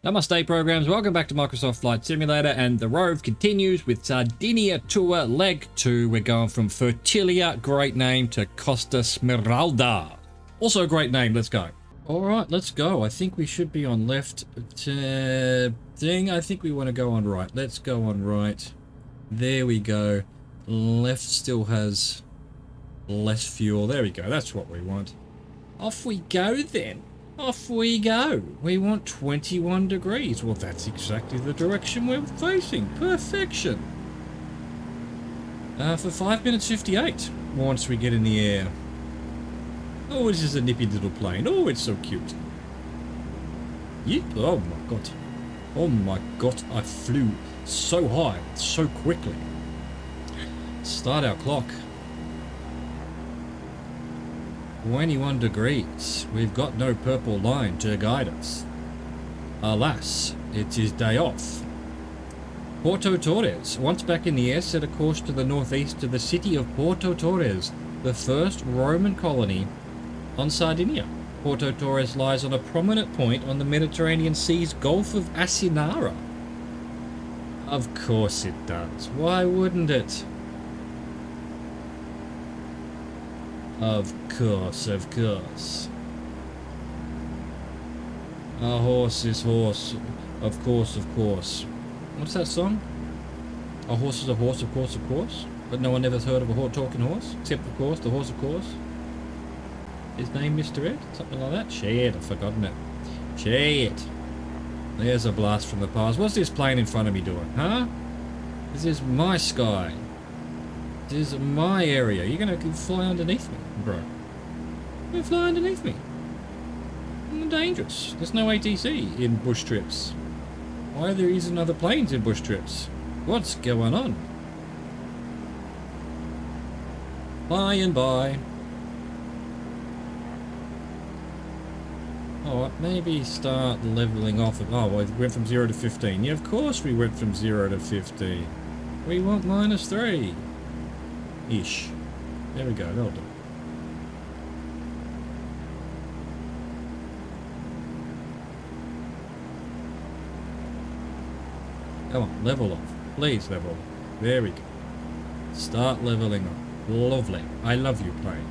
Namaste programs, welcome back to Microsoft Flight Simulator, and the Rove continues with Sardinia Tour Leg 2. We're going from Fertilia, great name, to Costa Smeralda. Also a great name, let's go. Alright, let's go. I think we should be on left thing. I think we want to go on right. Let's go on right. There we go. Left still has less fuel. There we go, that's what we want. Off we go then. Off we go. We want 21 degrees. Well, that's exactly the direction we're facing. Perfection. For 5 minutes 58 once we get in the air. Oh, this is a nippy little plane. Oh, it's so cute. Yeep. Oh my god. Oh my god, I flew so high, so quickly. Start our clock. 21 degrees. We've got no purple line to guide us. Alas, it is day off. Porto Torres, once back in the air, set a course to the northeast to the city of Porto Torres, the first Roman colony on Sardinia. Porto Torres lies on a prominent point on the Mediterranean Sea's Gulf of Asinara. Of course it does. Why wouldn't it? Of course, of course. A horse is horse. Of course, of course. What's that song? A horse is a horse, of course, of course. But no one ever's heard of a talking horse. Except, of course, the horse, of course. His name Mr. Ed? Something like that? Shit, I've forgotten it. Shit. There's a blast from the past. What's this plane in front of me doing, huh? This is my sky. This is my area. You're gonna fly underneath me, bro. You're gonna fly underneath me. I'm dangerous. There's no ATC in bush trips. Why there isn't other planes in bush trips? What's going on? Flying by. Oh, maybe start leveling off. Oh, well, we went from 0 to 15. Yeah, of course we went from 0 to 15. We want -3. Ish. There we go, that'll do. Come on, level off. Please level off. There we go. Start leveling up. Lovely. I love you, plane.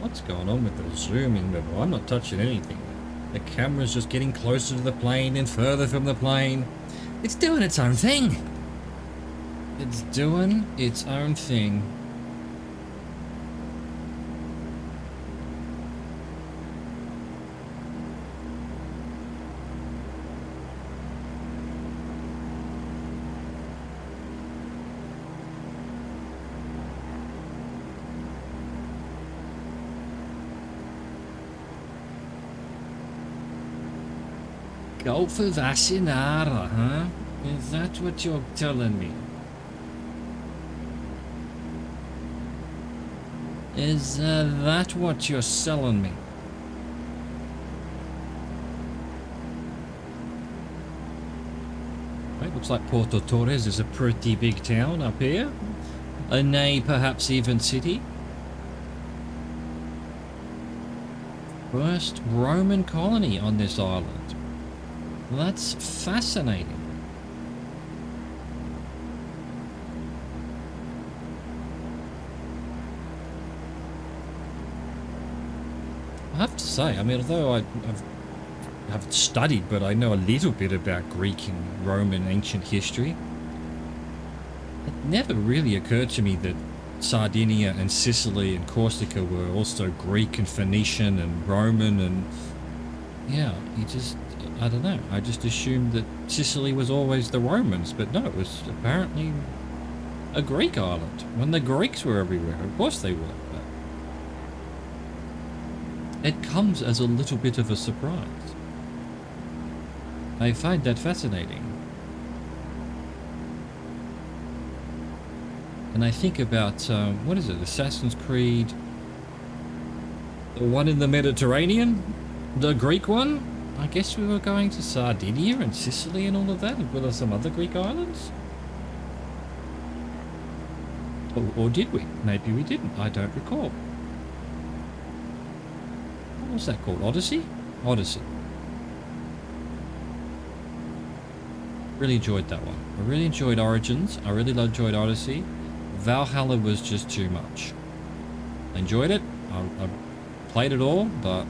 What's going on with the zooming level? I'm not touching anything. The camera's just getting closer to the plane and further from the plane. It's doing its own thing. It's doing its own thing. Gulf of Asinara, huh? Is that what you're telling me? Is that what you're selling me? Right, looks like Porto Torres is a pretty big town up here. Nay, perhaps even city. First Roman colony on this island. That's fascinating. I have to say, I mean, although I haven't studied, but I know a little bit about Greek and Roman ancient history, it never really occurred to me that Sardinia and Sicily and Corsica were also Greek and Phoenician and Roman, and yeah, I don't know. I just assumed that Sicily was always the Romans, but no, it was apparently a Greek island. When the Greeks were everywhere, of course they were. But it comes as a little bit of a surprise. I find that fascinating. And I think about, what is it, Assassin's Creed The one in the Mediterranean? The Greek one? I guess we were going to Sardinia and Sicily and all of that, as well as some other Greek islands? Or did we? Maybe we didn't. I don't recall. What was that called? Odyssey? Odyssey. Really enjoyed that one. I really enjoyed Origins. I really enjoyed Odyssey. Valhalla was just too much. I enjoyed it. I played it all, but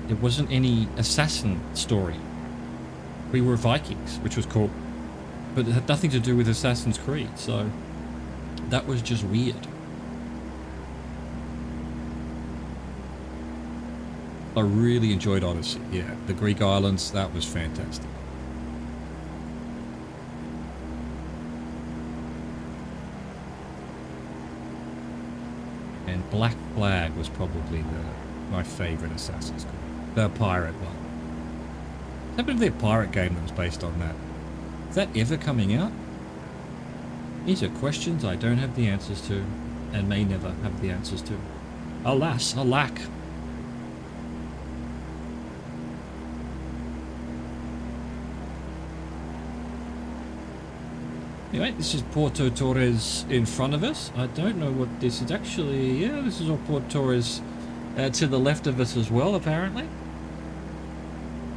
there wasn't any assassin story. We were Vikings, which was cool, but it had nothing to do with Assassin's Creed, so that was just weird. I really enjoyed Odyssey. Yeah, the Greek islands, that was fantastic. And Black Flag was probably my favourite Assassin's Creed. The pirate one. What happened to their pirate game that was based on that? Is that ever coming out? These are questions I don't have the answers to, and may never have the answers to. Alas, alack. Anyway, this is Porto Torres in front of us. I don't know what this is actually. Yeah, this is all Porto Torres to the left of us as well, apparently.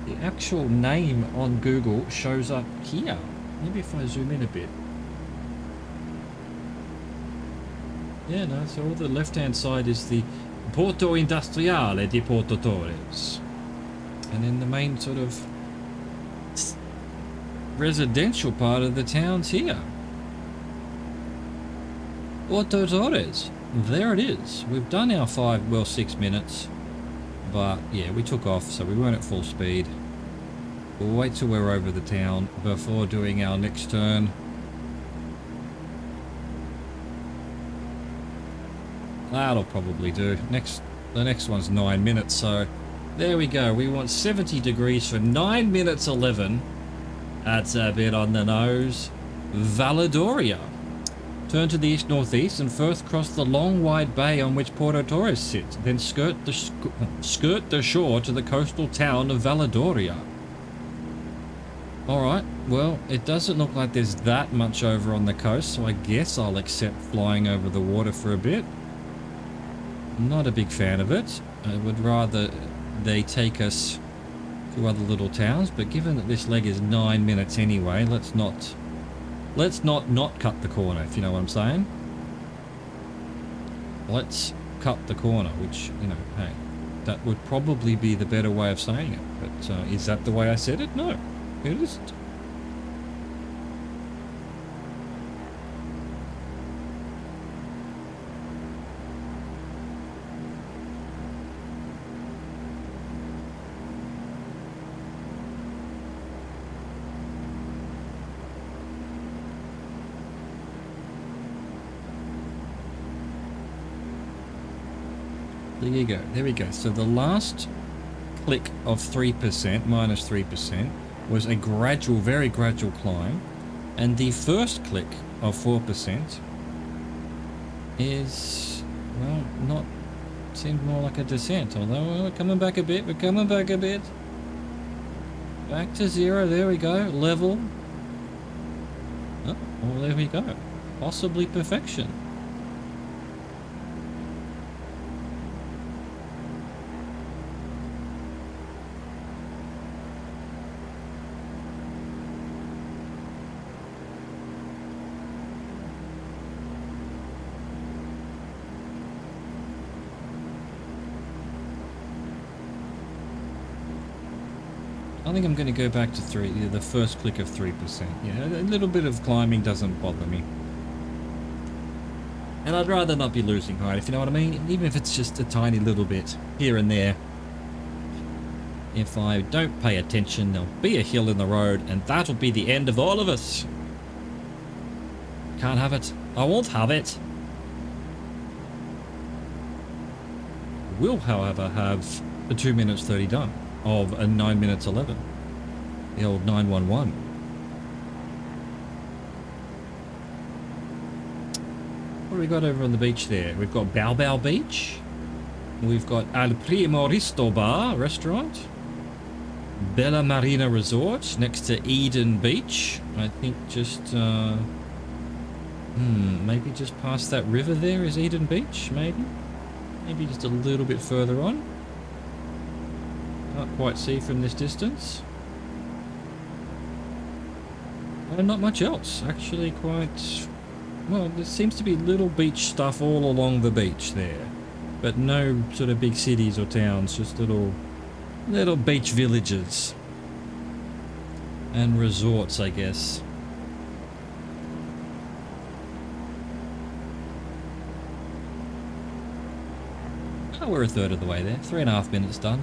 The actual name on Google shows up here. Maybe if I zoom in a bit. Yeah, no, so all the left-hand side is the Porto Industriale di Porto Torres. And then the main sort of residential part of the town's here. Porto Torres. There it is. We've done our 6 minutes. But yeah, we took off, so we weren't at full speed. We'll wait till we're over the town before doing our next turn. That'll probably do. The next one's 9 minutes, so there we go. We want 70 degrees for 9 minutes 11. That's a bit on the nose. Valadoria. Turn to the east-northeast and first cross the long wide bay on which Porto Torres sits, then skirt the shore to the coastal town of Valadoria. Alright, well, it doesn't look like there's that much over on the coast, so I guess I'll accept flying over the water for a bit. I'm not a big fan of it. I would rather they take us to other little towns, but given that this leg is 9 minutes anyway, let's not cut the corner, if you know what I'm saying. Let's cut the corner, which, you know, hey, that would probably be the better way of saying it. But is that the way I said it? No, it isn't. There we go. So the last click of 3%, minus 3%, was a gradual, very gradual climb. And the first click of 4% is, well, seemed more like a descent. Although we're coming back a bit, Back to zero, there we go, level. Oh, well, there we go. Possibly perfection. I think I'm going to go back to the first click of 3%. Yeah, a little bit of climbing doesn't bother me. And I'd rather not be losing height, if you know what I mean, even if it's just a tiny little bit here and there. If I don't pay attention, there'll be a hill in the road, and that'll be the end of all of us. Can't have it. I won't have it. Will, however, have the 2 minutes 30 done. Of a 9 minutes 11. The old 911. What do we got over on the beach there? We've got Bao Bao Beach. We've got Al Primo Risto Bar restaurant. Bella Marina Resort next to Eden Beach. I think just, maybe just past that river there is Eden Beach, maybe? Maybe just a little bit further on. Can't quite see from this distance. And not much else, actually quite... Well, there seems to be little beach stuff all along the beach there. But no sort of big cities or towns, just little beach villages. And resorts, I guess. Oh, we're a third of the way there. 3.5 minutes done.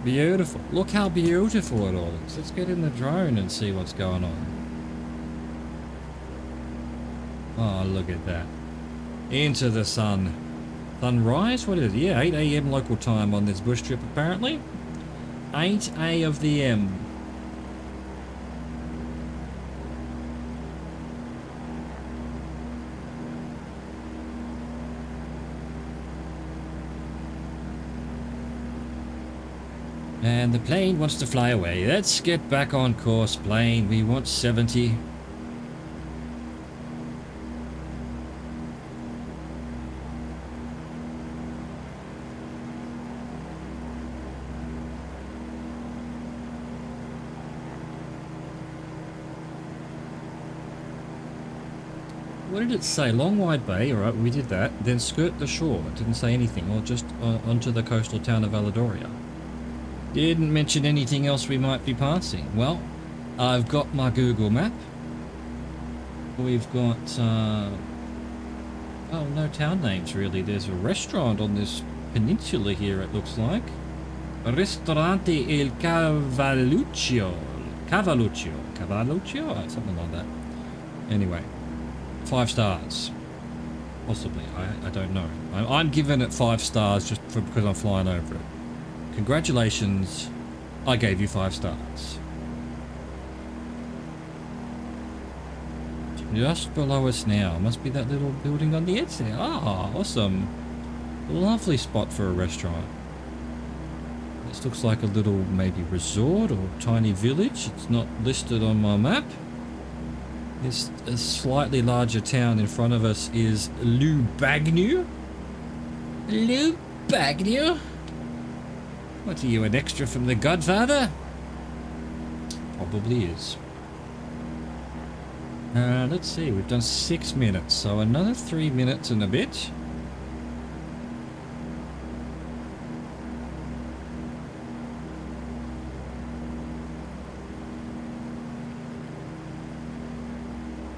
Beautiful. Look how beautiful it all is. Let's get in the drone and see what's going on. Oh, look at that. Into the sun. Sunrise? What is it? Yeah, 8 AM local time on this bush trip apparently. 8 A of the M. And the plane wants to fly away. Let's get back on course, plane. We want 70. What did it say? Long Wide Bay, alright, we did that. Then skirt the shore. It didn't say anything, or just onto the coastal town of Valadoria. Didn't mention anything else we might be passing. Well, I've got my Google map. We've got, oh, no town names really. There's a restaurant on this peninsula here, it looks like. Ristorante Il Cavalluccio. Cavalluccio? Something like that. Anyway, 5 stars. Possibly, I don't know. I'm giving it 5 stars just because I'm flying over it. Congratulations, I gave you 5 stars. Just below us now, must be that little building on the edge there. Ah, awesome. Lovely spot for a restaurant. This looks like a little maybe resort or tiny village. It's not listed on my map. This a slightly larger town in front of us is Lubagnu. Lubagnu? What are you, an extra from The Godfather? Probably is. Let's see, we've done 6 minutes, so another 3 minutes and a bit.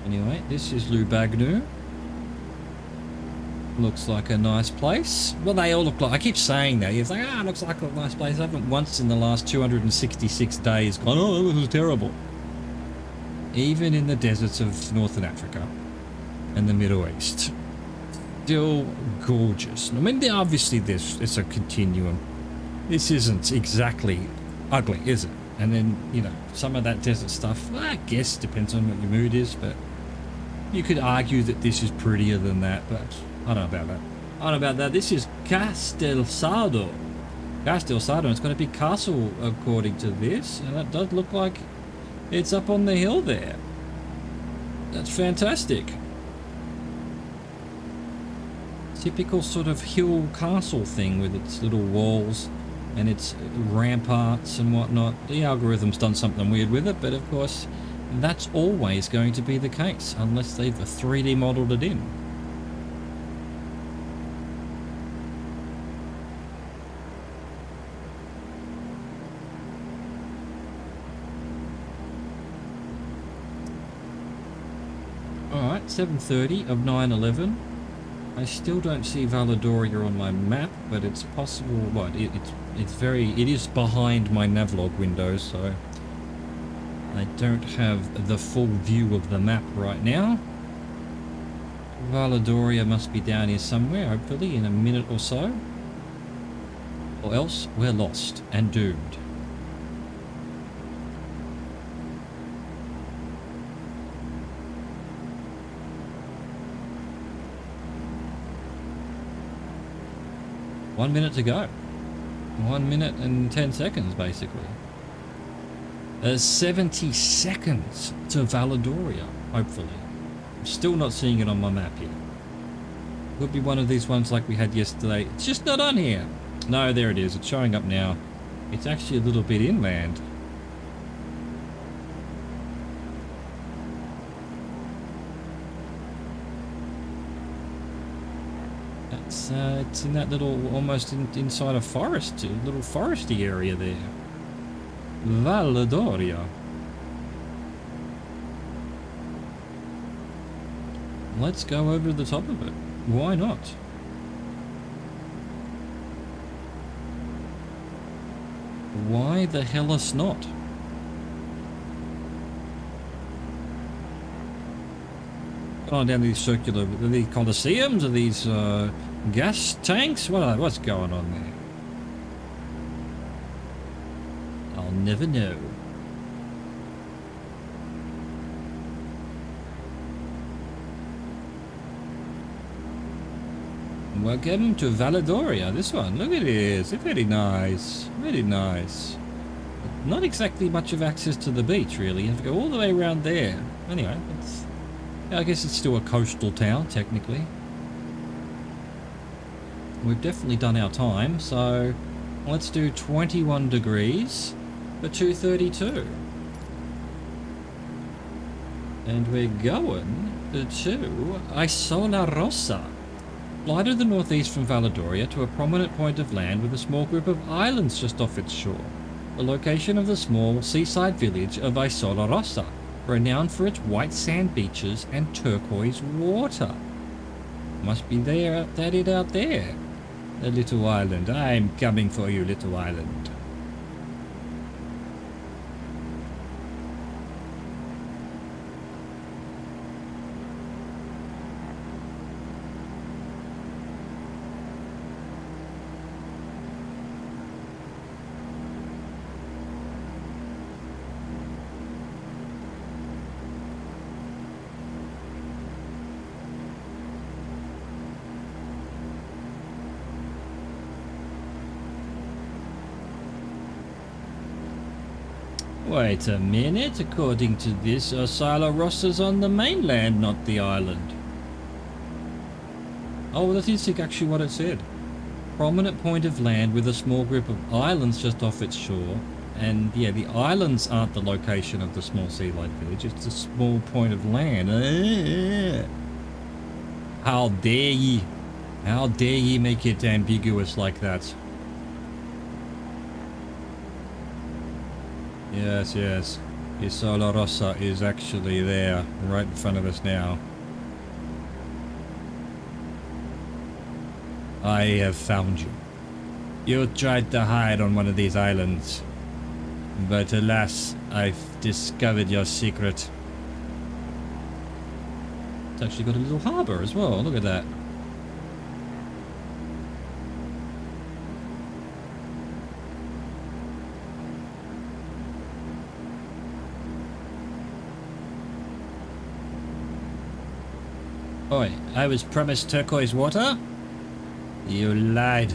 Anyway, this is Lubagnu. Looks like a nice place. Well, they all look like... I keep saying that. It's like, it looks like a nice place. I haven't once in the last 266 days gone, oh, this is terrible. Even in the deserts of Northern Africa and the Middle East. Still gorgeous. I mean, obviously it's a continuum. This isn't exactly ugly, is it? And then, you know, some of that desert stuff, well, I guess depends on what your mood is, but you could argue that this is prettier than that, but... I don't know about that. I don't know about that. This is Castelsardo. Castelsardo. It's got a big castle according to this. And that does look like it's up on the hill there. That's fantastic. Typical sort of hill castle thing with its little walls and its ramparts and whatnot. The algorithm's done something weird with it, but of course that's always going to be the case unless they've 3D modeled it in. Alright, 7:30 of 9/11. I still don't see Valadoria on my map, but it's possible. What? It is behind my navlog window, so I don't have the full view of the map right now. Valadoria must be down here somewhere, hopefully in a minute or so. Or else we're lost and doomed. One minute to go. 1 minute and 10 seconds, basically. 70 seconds to Valadoria, hopefully. I'm still not seeing it on my map yet. Could be one of these ones like we had yesterday. It's just not on here. No, there it is. It's showing up now. It's actually a little bit inland. It's in that little, almost inside a forest, a little foresty area there. Valadoria. Let's go over the top of it. Why not? Why the hell us not? Going down these circular, are these coliseums? Are these gas tanks? What's going on there? I'll never know. Welcome to Valadoria. This one, look at this. It's very nice. Very nice. Not exactly much of access to the beach, really. You have to go all the way around there. Anyway, I guess it's still a coastal town, technically. We've definitely done our time, so let's do 21 degrees for 2:32. And we're going to Isola Rossa. Fly to the northeast from Valadoria to a prominent point of land with a small group of islands just off its shore. The location of the small seaside village of Isola Rossa, renowned for its white sand beaches and turquoise water. Must be there, that it out there. The little island. I'm coming for you, little island. Wait a minute, according to this, Isola Rossa's on the mainland, not the island. Oh, that is actually what it said. Prominent point of land with a small group of islands just off its shore. And yeah, the islands aren't the location of the small seaside village, it's a small point of land. How dare ye? How dare ye make it ambiguous like that? Yes, yes. Isola Rossa is actually there, right in front of us now. I have found you. You tried to hide on one of these islands. But alas, I've discovered your secret. It's actually got a little harbour as well, look at that. Oi, I was promised turquoise water? You lied.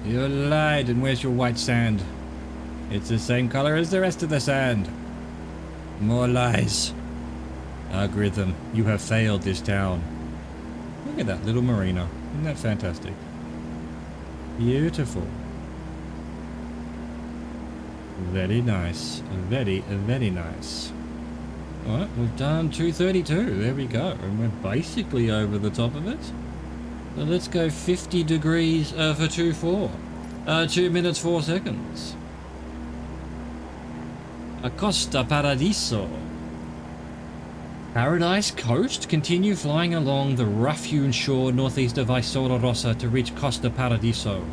You lied, and where's your white sand? It's the same color as the rest of the sand. More lies. Algorithm, you have failed this town. Look at that little marina. Isn't that fantastic? Beautiful. Very nice. Very, very nice. Alright, we've done 2:32. There we go. And we're basically over the top of it. So let's go 50 degrees for 2:4. 2 minutes 4 seconds. Costa Paradiso. Paradise Coast? Continue flying along the rough-hewn shore northeast of Isola Rossa to reach Costa Paradiso,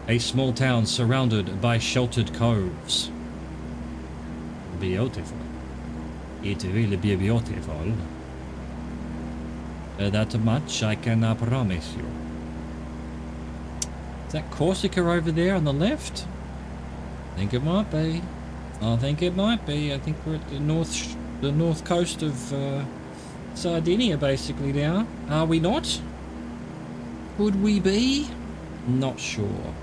a small town surrounded by sheltered coves. Beautiful. It will be beautiful. That much I can promise you. Is that Corsica over there on the left? I think it might be. I think it might be. I think we're at the north coast of Sardinia basically now. Are we not? Could we be? Not sure.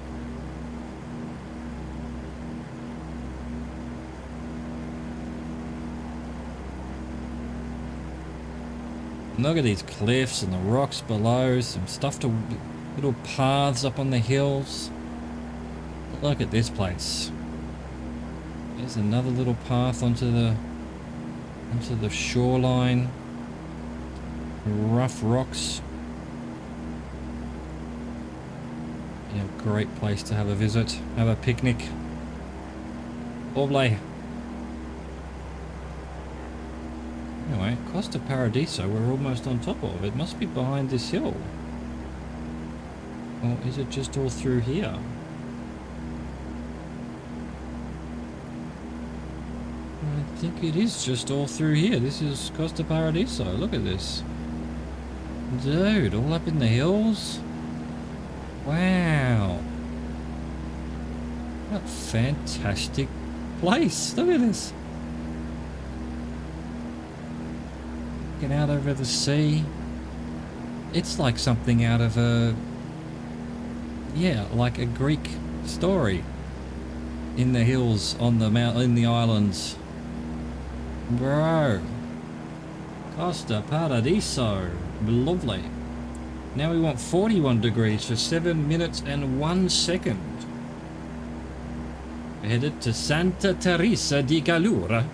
Look at these cliffs and the rocks below, some stuff to little paths up on the hills. Look at this place. There's another little path onto the shoreline. Rough rocks. Yeah, great place to have a visit, have a picnic. Lovely. Anyway, Costa Paradiso, we're almost on top of. It must be behind this hill. Or is it just all through here? I think it is just all through here. This is Costa Paradiso. Look at this. Dude, all up in the hills? Wow. What a fantastic place. Look at this. Looking out over the sea. It's like something out of a... yeah, like a Greek story. In the hills, on the in the islands. Bro. Costa Paradiso. Lovely. Now we want 41 degrees for 7 minutes and 1 second. We're headed to Santa Teresa di Gallura.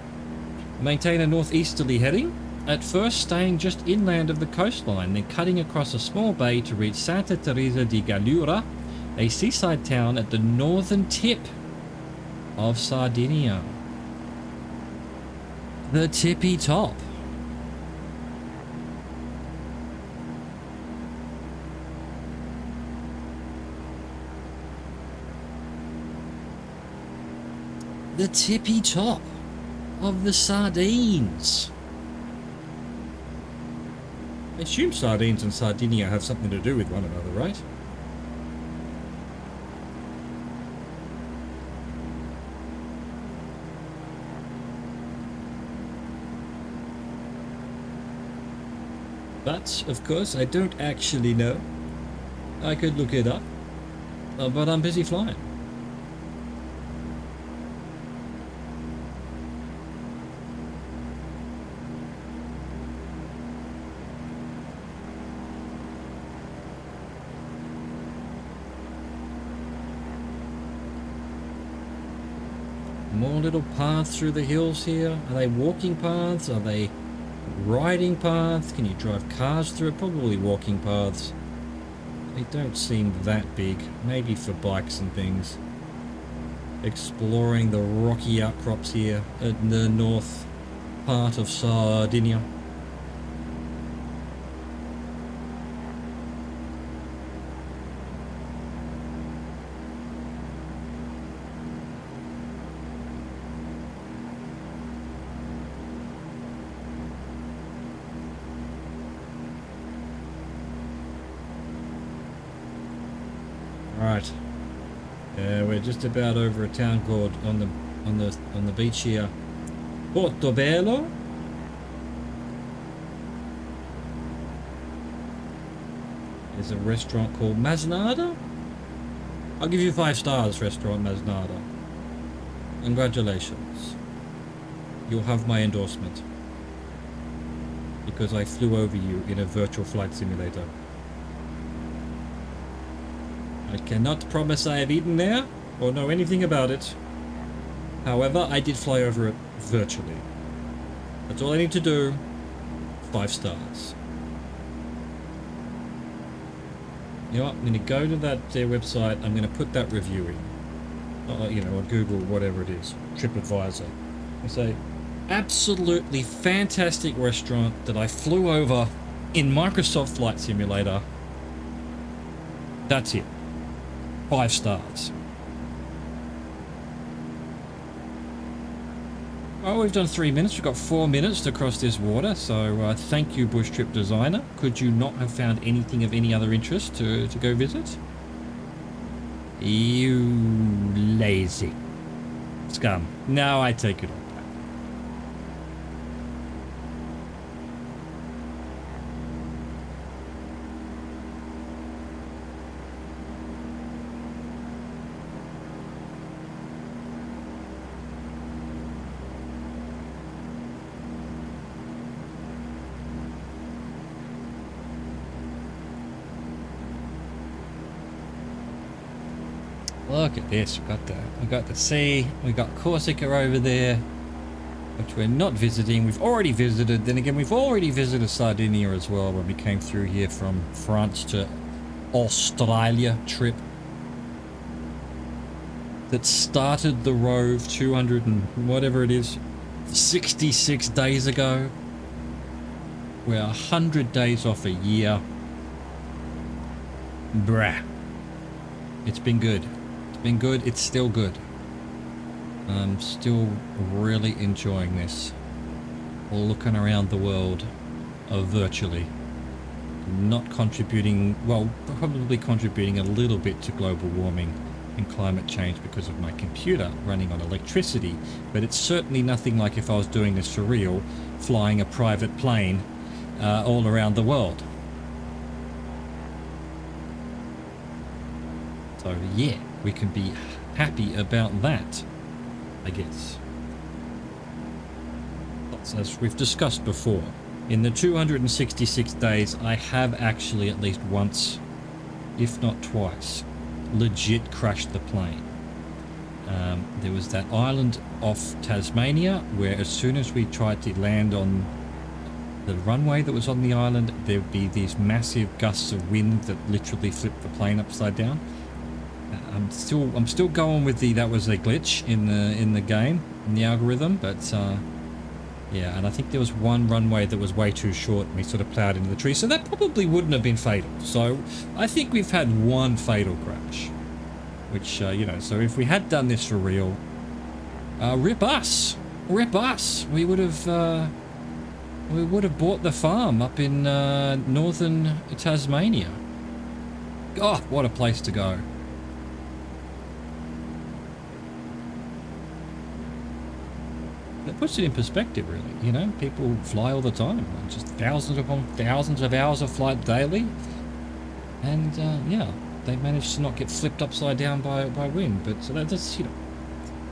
Maintain a northeasterly heading. At first staying just inland of the coastline, then cutting across a small bay to reach Santa Teresa di Gallura, a seaside town at the northern tip of Sardinia. The tippy top. The tippy top of the sardines. I assume sardines and Sardinia have something to do with one another, right? But, of course, I don't actually know. I could look it up, but I'm busy flying. More little paths through the hills here. Are they walking paths? Are they riding paths? Can you drive cars through it? Probably walking paths. They don't seem that big. Maybe for bikes and things. Exploring the rocky outcrops here in the north part of Sardinia. Right, we're just about over a town called on the beach here, Portobello. There's a restaurant called Masnada. I'll give you 5 stars, restaurant Masnada. Congratulations. You'll have my endorsement because I flew over you in a virtual flight simulator. I cannot promise I have eaten there or know anything about it. However, I did fly over it virtually. That's all I need to do. 5 stars. You know what? I'm going to go to their website. I'm going to put that review in. You know, on Google, whatever it is. TripAdvisor. And say, absolutely fantastic restaurant that I flew over in Microsoft Flight Simulator. That's it. 5 stars. Oh, we've done 3 minutes. We've got 4 minutes to cross this water. So thank you, Bush Trip Designer. Could you not have found anything of any other interest to go visit? You lazy scum. No, I take it all back. Look at this. We got the sea. We got Corsica over there, which we're not visiting. We've already visited. Then again, we've already visited Sardinia as well when we came through here from France to Australia trip. That started the Rove 200 and whatever it is, 66 days ago. We're 100 days off a year. Bruh. It's been good. Been good. It's still good. I'm still really enjoying this. Looking around the world virtually. Not contributing, well, probably contributing a little bit to global warming and climate change because of my computer running on electricity, but it's certainly nothing like if I was doing this for real, flying a private plane all around the world. So yeah, we can be happy about that, I guess. As we've discussed before, in the 266 days, I have actually at least once, if not twice, legit crashed the plane. There was that island off Tasmania where as soon as we tried to land on the runway that was on the island, there would be these massive gusts of wind that literally flipped the plane upside down. I'm still going with that was a glitch in the game, in the algorithm, but yeah, and I think there was one runway that was way too short and we sort of plowed into the tree, so that probably wouldn't have been fatal. So I think we've had one fatal crash, which you know, so if we had done this for real, rip us, we would have bought the farm up in northern Tasmania. Oh, what a place to go. It puts it in perspective, really. You know, people fly all the time, just thousands upon thousands of hours of flight daily, and yeah, they managed to not get flipped upside down by wind. But so that's, you know,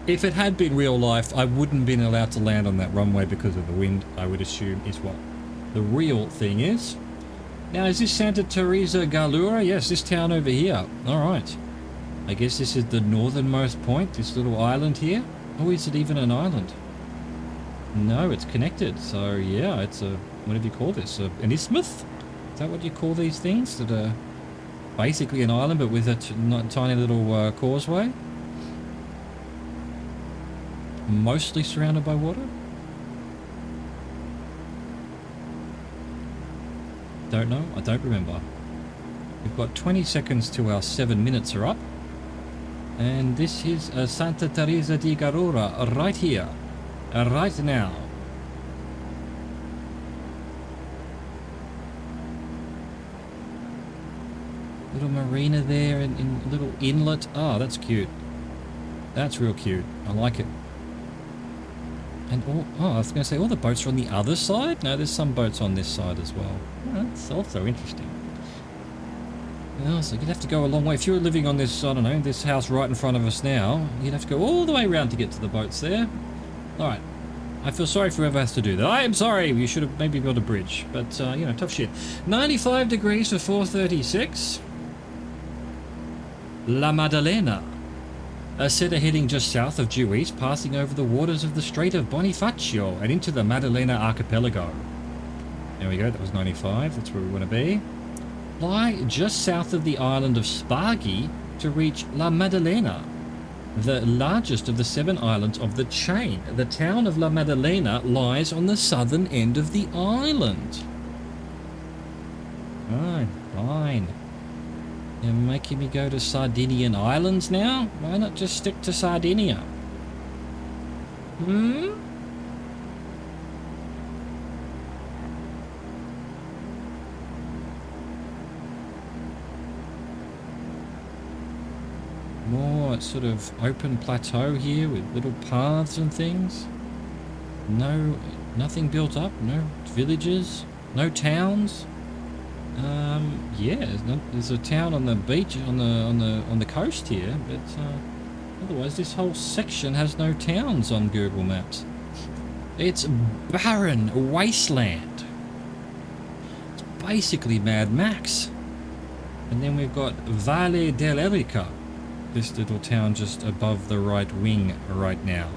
if it had been real life, I wouldn't have been allowed to land on that runway because of the wind, I would assume is what the real thing is. Now, is this Santa Teresa Gallura? Yes, this town over here. All right, I guess this is the northernmost point, this little island here. Oh, is it even an island? No, it's connected. So yeah, it's a, whatever you call this, an isthmus? Is that what you call these things that are basically an island but with a tiny little causeway? Mostly surrounded by water? Don't know. I don't remember. We've got 20 seconds to our 7 minutes are up. And this is Santa Teresa di Gallura right here. Right now. Little marina there in little inlet. Oh, that's cute. That's real cute. I like it. And all, oh, I was going to say all the boats are on the other side? No, there's some boats on this side as well. Oh, that's also interesting. Oh, so you'd have to go a long way. If you were living on this, I don't know, this house right in front of us now, you'd have to go all the way around to get to the boats there. Alright. I feel sorry for whoever has to do that. I am sorry. You should have maybe built a bridge. But, you know, tough shit. 95 degrees for 436. La Maddalena. A setter heading just south of due east, passing over the waters of the Strait of Bonifacio and into the Maddalena archipelago. There we go. That was 95. That's where we want to be. Fly just south of the island of Spargi to reach La Maddalena. the largest of the 7 islands of the chain. The town of La Maddalena lies on the southern end of the island. Fine, fine. You're making me go to Sardinian islands now? Why not just stick to Sardinia? Hmm? More sort of open plateau here with little paths and things. No, nothing built up. No villages. No towns. Yeah, there's a town on the beach on the coast here, but otherwise this whole section has no towns on Google Maps. It's barren wasteland. It's basically Mad Max. And then we've got Valle dell'Erica, this little town just above the right wing right now.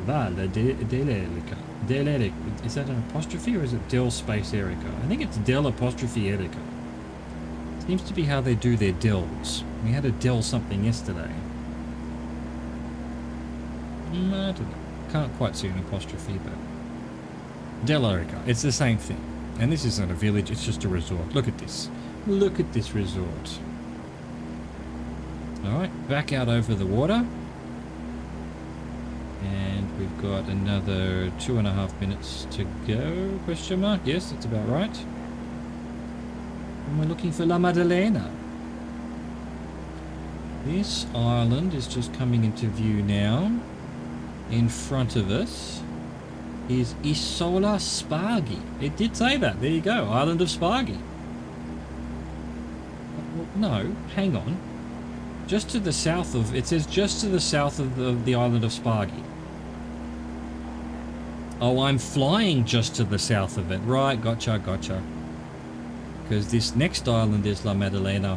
Valle dell'Erica. Is that an apostrophe or is it Del space Erica? I think it's Del apostrophe Erica. Seems to be how they do their Dells. We had a Del something yesterday. I don't know. Can't quite see an apostrophe, but Del Erica. It's the same thing. And this isn't a village, it's just a resort. Look at this. Look at this resort. Alright, back out over the water. And we've got another 2.5 minutes to go, question mark. Yes, that's about right. And we're looking for La Maddalena. This island is just coming into view now. In front of us is Isola Spargi. It did say that. There you go, Island of Spargi. No, hang on. Just to the south of, it says just to the south of the island of Spargi. Oh, I'm flying just to the south of it. Right, gotcha. Because this next island is La Maddalena.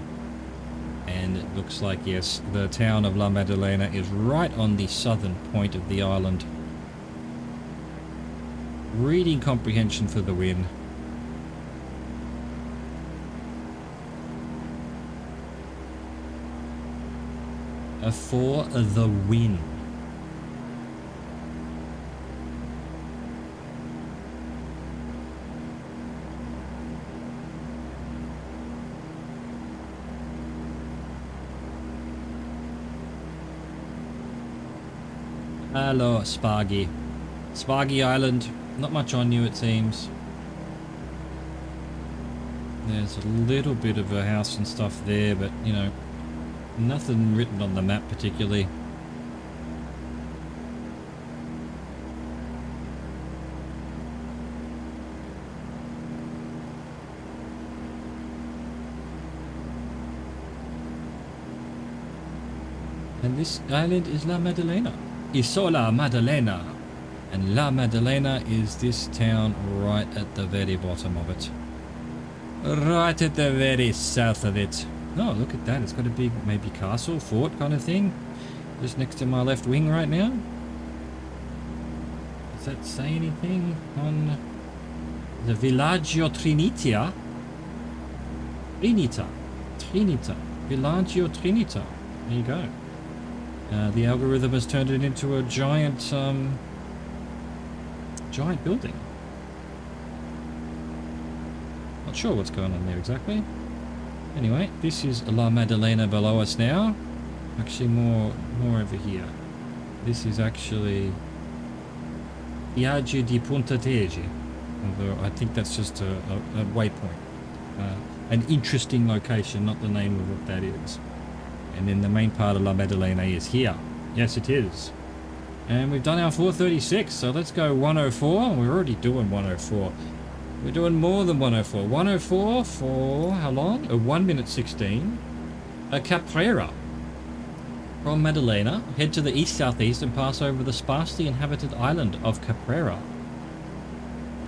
And it looks like, yes, the town of La Maddalena is right on the southern point of the island. Reading comprehension for the win. For the win. Hello, Spargi. Spargi Island. Not much on you, it seems. There's a little bit of a house and stuff there, but, you know, nothing written on the map particularly. And this island is La Maddalena. Isola Maddalena. And La Maddalena is this town right at the very bottom of it. Right at the very south of it. Oh, look at that. It's got a big, maybe castle, fort kind of thing. Just next to my left wing right now. Does that say anything on the Villaggio Trinita? Trinita. Villaggio Trinita. There you go. The algorithm has turned it into a giant building. Not sure what's going on there exactly. Anyway, this is La Maddalena below us now. Actually, more over here. This is actually Viaggio di Punta Tege. Although I think that's just a waypoint. An interesting location, not the name of what that is. And then the main part of La Maddalena is here. Yes, it is. And we've done our 436, so let's go 104. We're already doing 104. We're doing more than 104. 104 for how long? 1 minute 16. Caprera. From Maddalena, head to the east-southeast and pass over the sparsely inhabited island of Caprera.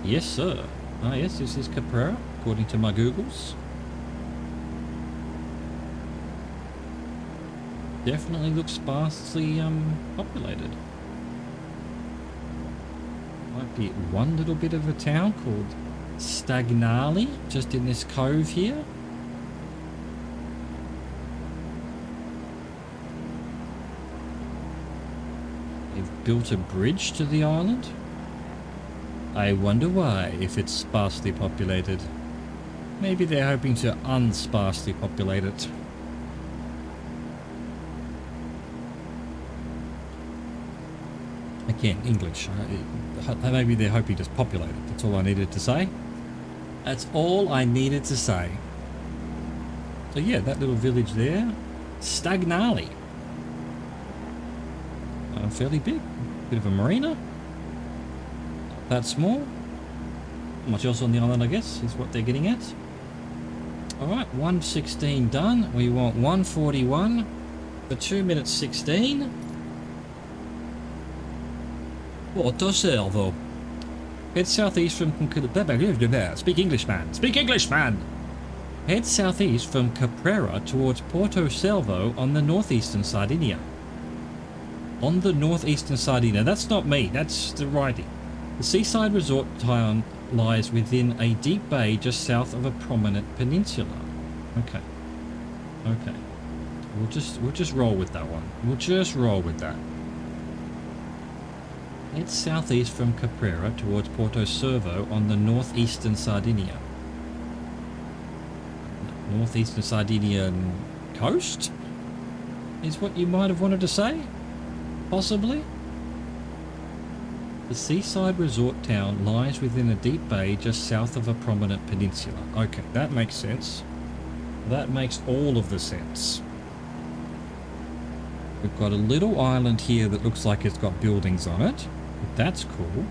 Yes, sir. Ah, yes, this is Caprera, according to my Googles. Definitely looks sparsely populated. Might be one little bit of a town called Stagnali, just in this cove here. They've built a bridge to the island. I wonder why, if it's sparsely populated. Maybe they're hoping to unsparsely populate it. Again, English. Maybe they're hoping to populate it. That's all I needed to say. That's all I needed to say. So yeah, that little village there, Stagnali. Fairly big. Bit of a marina. Not that small. Not much else on the island, I guess, is what they're getting at. Alright, 1:16 done. We want 1:41 for 2 minutes 16. Porto Servo. Head southeast from... Speak English, man. Speak English, man! Head southeast from Caprera towards Porto Servo on the northeastern Sardinia. On the northeastern Sardinia. That's not me. That's the writing. The seaside resort town lies within a deep bay just south of a prominent peninsula. Okay. Okay. We'll just roll with that one. We'll just roll with that. Head southeast from Caprera towards Porto Servo on the northeastern Sardinia. Northeastern Sardinian coast? Is what you might have wanted to say? Possibly? The seaside resort town lies within a deep bay just south of a prominent peninsula. Okay, that makes sense. That makes all of the sense. We've got a little island here that looks like it's got buildings on it. That's cool.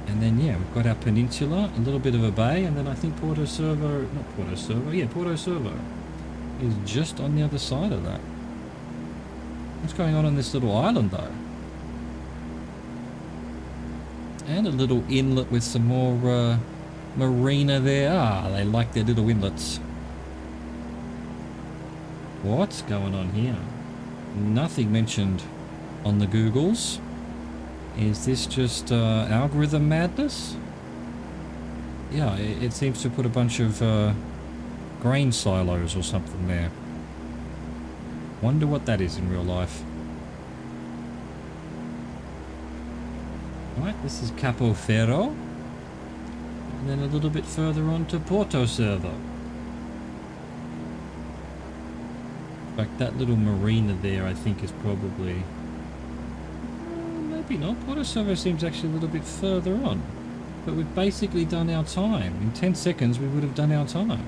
And then, yeah, we've got our peninsula, a little bit of a bay, and then I think Porto Servo, not Porto Servo, yeah, Porto Servo is just on the other side of that. What's going on this little island, though? And a little inlet with some more marina there. Ah, they like their little inlets. What's going on here? Nothing mentioned on the Googles. Is this just algorithm madness? Yeah, it seems to put a bunch of grain silos or something there. Wonder what that is in real life. Right, this is Capoferro. And then a little bit further on to Porto Servo. In fact, that little marina there I think is probably... maybe not. Porto Servo seems actually a little bit further on. But we've basically done our time. In 10 seconds we would have done our time.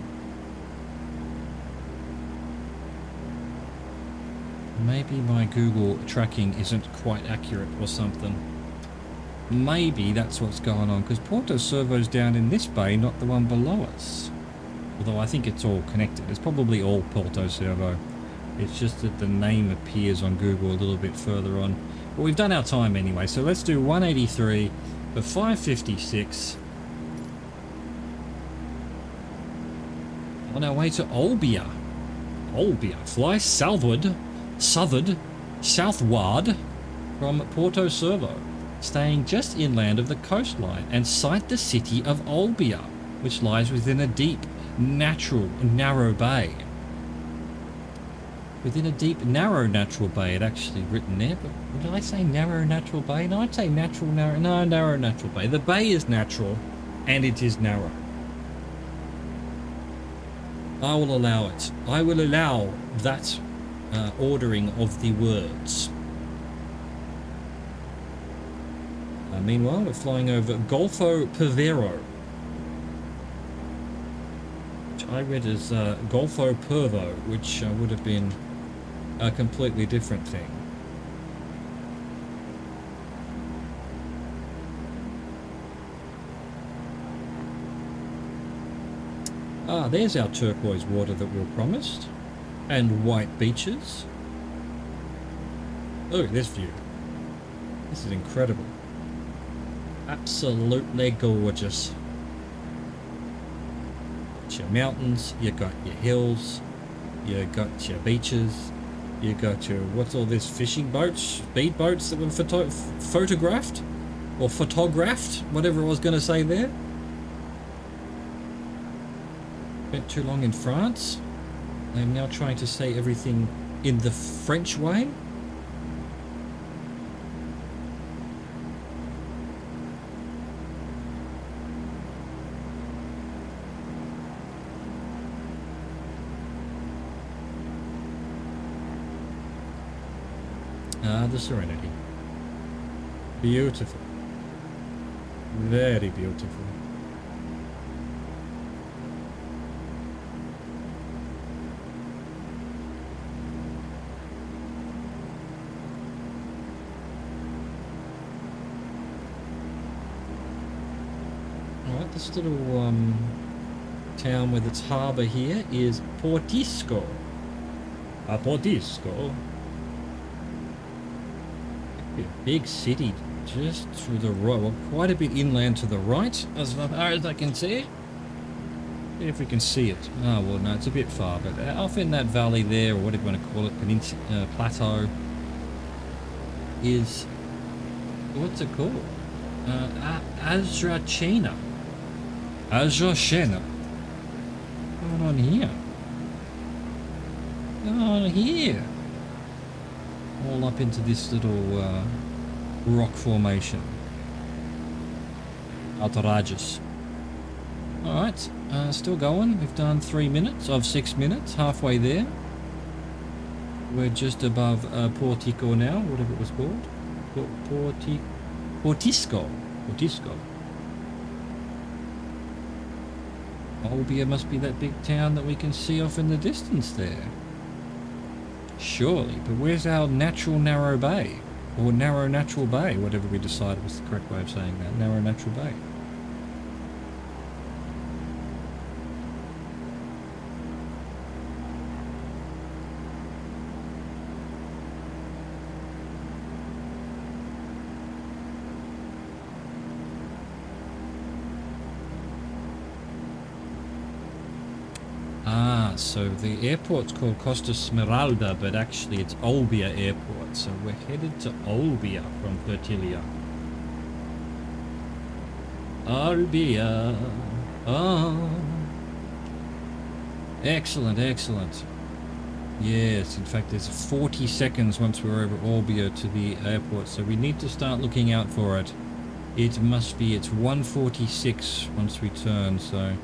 Maybe my Google tracking isn't quite accurate or something. Maybe that's what's going on, because Porto Servo's down in this bay, not the one below us. Although I think it's all connected. It's probably all Porto Servo. It's just that the name appears on Google a little bit further on. But we've done our time anyway, so let's do 183 for 556. On our way to Olbia. Olbia. Fly southward from Porto Servo, staying just inland of the coastline, and sight the city of Olbia, which lies within a deep, natural, narrow bay. Within a deep, narrow, natural bay, it actually written there, but did I say narrow, natural bay? No, I'd say natural, narrow, no, narrow, natural bay. The bay is natural, and it is narrow. I will allow it. I will allow that ordering of the words. Meanwhile, we're flying over Golfo Pervero, which I read as Golfo Pervo, which would have been a completely different thing. Ah, there's our turquoise water that we were promised. And white beaches. Look at this view. This is incredible. Absolutely gorgeous. Got your mountains, you got your hills, you got your beaches, you got your, what's all this, fishing boats, speed boats that were photographed? Or photographed, whatever I was going to say there. Spent too long in France. I'm now trying to say everything in the French way. Ah, the serenity. Beautiful. Very beautiful. Alright, this little town with its harbour here is Portisco. Portisco. A big city just to the right, well, quite a bit inland to the right, as far as I can see. If we can see it. Oh, well, no, it's a bit far, but off in that valley there, or whatever you want to call it, plateau, is, what's it called? Azrachena. Azrachena. What's going on here? Oh, here. All up into this little rock formation. Outrageous. Alright, still going. We've done 3 minutes of 6 minutes, halfway there. We're just above Portico now, whatever it was called. Portisco. Portisco. Olbia must be that big town that we can see off in the distance there. Surely, but where's our natural narrow bay? Or narrow natural bay, whatever we decided was the correct way of saying that. Narrow natural bay. Ah, so the airport's called Costa Smeralda, but actually it's Olbia Airport. So we're headed to Olbia from Fertilia. Olbia. Oh. Excellent, excellent. Yes, in fact there's 40 seconds once we're over Olbia to the airport, so we need to start looking out for it. It must be, it's 1:46 once we turn, so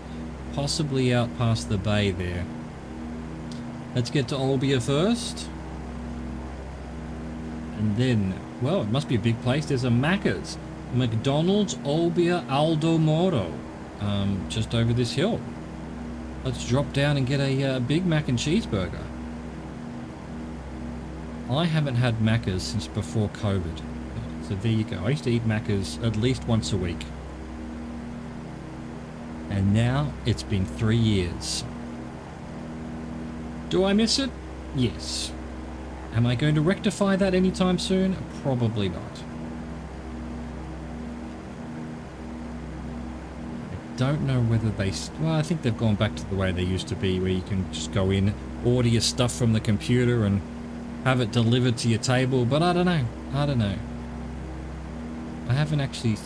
possibly out past the bay there. Let's get to Olbia first. And then, well, it must be a big place. There's a Macca's. McDonald's Olbia Aldo Moro. Just over this hill. Let's drop down and get a Big Mac and cheeseburger. I haven't had Macca's since before COVID. So there you go. I used to eat Macca's at least once a week. And now it's been 3 years. Do I miss it? Yes. Am I going to rectify that anytime soon? Probably not. I don't know whether they... Well, I think they've gone back to the way they used to be, where you can just go in, order your stuff from the computer and have it delivered to your table, but I don't know. I don't know. I haven't actually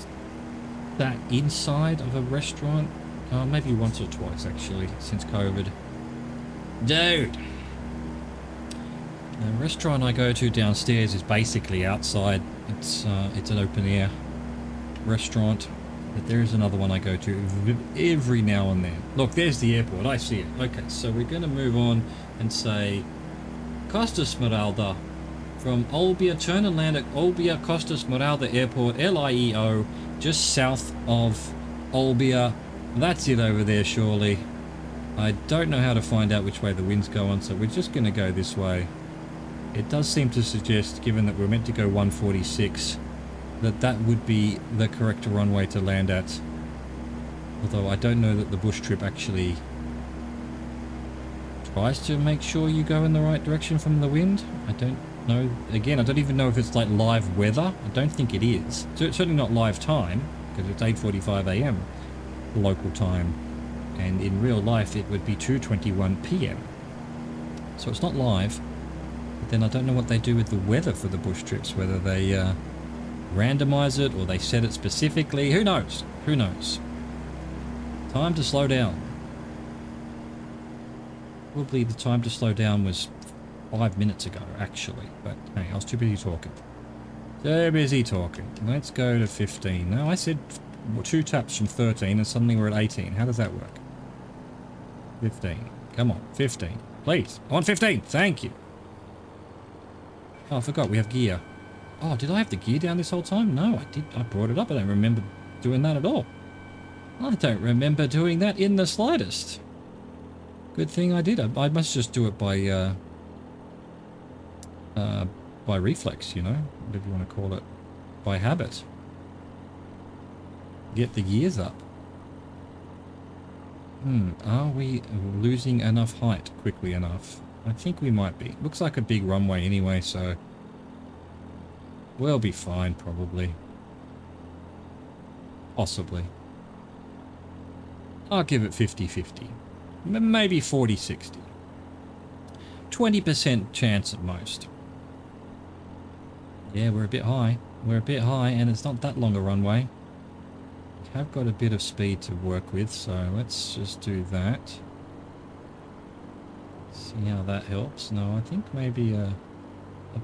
sat inside of a restaurant. Maybe once or twice, actually, since COVID. Dude! The restaurant I go to downstairs is basically outside. It's an open-air restaurant. But there is another one I go to every now and then. Look, there's the airport. I see it. Okay, so we're going to move on and say Costa Smeralda. From Olbia, turn and land at Olbia Costa Smeralda Airport, LIEO, just south of Olbia. That's it over there, surely. I don't know how to find out which way the wind's going, so we're just going to go this way. It does seem to suggest, given that we're meant to go 146, that that would be the correct runway to land at. Although I don't know that the bush trip actually tries to make sure you go in the right direction from the wind. I don't know. Again, I don't even know if it's like live weather. I don't think it is. So it's certainly not live time, because it's 8:45 AM local time. And in real life it would be 2:21 PM. So it's not live. But then I don't know what they do with the weather for the bush trips, whether they randomize it or they set it specifically. Who knows? Who knows? Time to slow down. Probably the time to slow down was 5 minutes ago, actually. But hey, I was too busy talking. Too busy talking. Let's go to 15. No, I said 2 taps from 13 and suddenly we're at 18. How does that work? 15. Come on, 15. Please. I want 15. Thank you. Oh, I forgot we have gear. Oh, did I have the gear down this whole time? No, I did. I brought it up. I don't remember doing that at all. I don't remember doing that in the slightest. Good thing I did. I must just do it by reflex, you know, whatever you want to call it, by habit. Get the gears up. Are we losing enough height quickly enough? I think we might be. Looks like a big runway anyway, so we'll be fine probably. Possibly. I'll give it 50-50. Maybe 40-60. 20% chance at most. Yeah, we're a bit high. We're a bit high, and it's not that long a runway. We have got a bit of speed to work with, so let's just do that. See how that helps. No, I think maybe a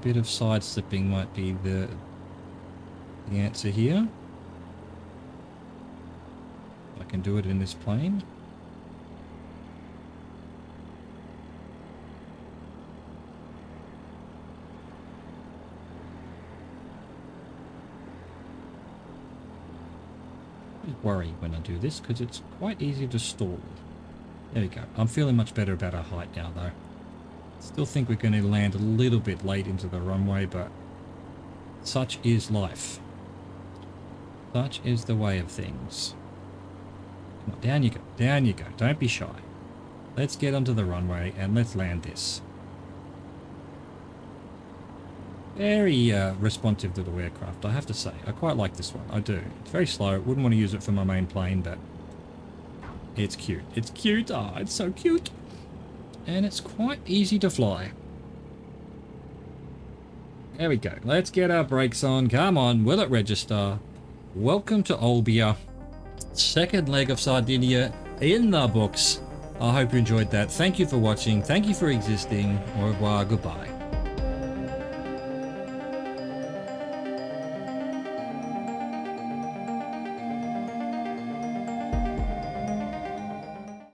bit of side slipping might be the answer here. I can do it in this plane. Worry when I do this because it's quite easy to stall. There we go. I'm feeling much better about our height now though. Still think we're going to land a little bit late into the runway, but such is life. Such is the way of things. Come on, down you go. Down you go. Don't be shy. Let's get onto the runway and let's land this. Very responsive little aircraft, I have to say. I quite like this one. I do. It's very slow. Wouldn't want to use it for my main plane, but it's cute. It's cute. Oh, it's so cute. And it's quite easy to fly. There we go. Let's get our brakes on. Come on. Will it register? Welcome to Olbia. Second leg of Sardinia in the books. I hope you enjoyed that. Thank you for watching. Thank you for existing. Au revoir. Goodbye.